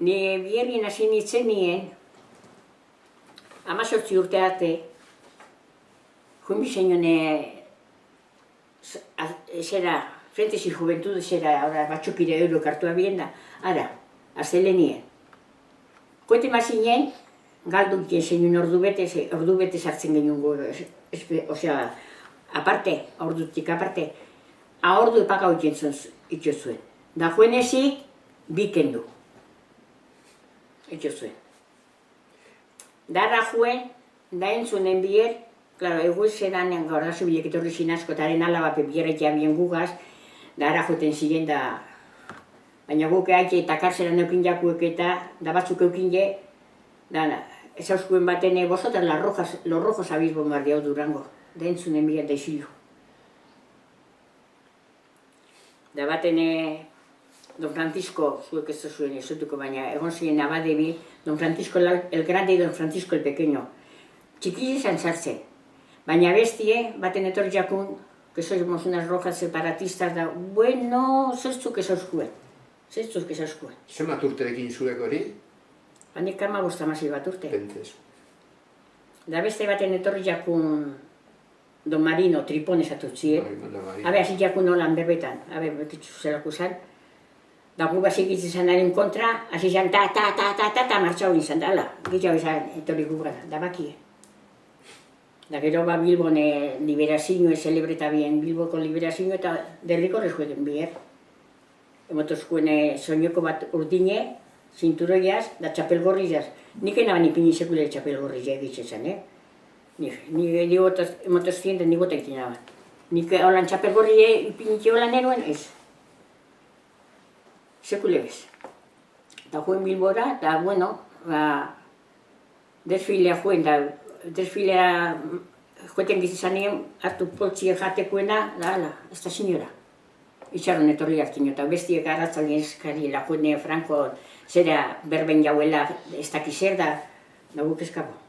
Ni bierrin hasi nintzen nien, 18 urte arte, jubizeinoen zera, Frentes y Juventud zera, batzukire eurokartua bienda, ara, aztelenien. Koete mazinen, galdun zeinen ordu bete sartzen genuen, osea, aparte, ordutik aparte, ordu epaka hoitzen itxozuen. Da juenezik, bikendu. Itxozuen. Darra juen, da entzunen bier, klaro, egu zeran, gaur da zubilek etorri zinazko, eta haren alabape bierretia bien gugaz, darra joten ziren da, baina guk haitxe eta karzeran eukin jakuek eta, da batzuk eukin je, da, ez hauskuen baten, vosotras los rojos habéis bombardeado Durango, da entzunen bier da isilu. Da baten, Don Francisco, zuek ez zuen ezutuko, baina egon ziren abade bi, Don Francisco el Grande y Don Francisco el Pequeño. Txikili izan sartzen, baina bestie, baten etorri jakun, que somos unas rojas separatistas, da, bueno, zertzuk ez auskuen. Zemat urterekin zuek hori? Baina kama bostamasi bat urte. Pentez. Da beste baten etorri jakun, Don Marino, Tripon esatutzie. Hasi jakun holan berbetan, betitzu zelako zan. Da gu basik izanaren kontra, hasi zan ta martxau izan dala. Gitxau izan etorri gu gara, da bakie. Da gero ba Bilbon liberazio, celebreta bien Bilboko liberazio eta derriko rezueden bier. Emotozkuen soineko bat urdine, zinturoiaz, da txapelgorrizaz. Nik enaban ipini sekule txapelgorrizia egitzen zen, Ni emotozkien den nigotak dinaban. Nik holan txapelgorria ipinitxe holan eruen ez. Sekule bez. Eta juen Bilbora, eta bueno, desfilea juen, desfilea joeten gizanean hartu poltzie jatekoena, ez da senyora. Itxaron etorri hartino, eta bestiek arratzalien eskari, la juen Franco, zera berben jauela, ez dakiz zer da guk eskabo.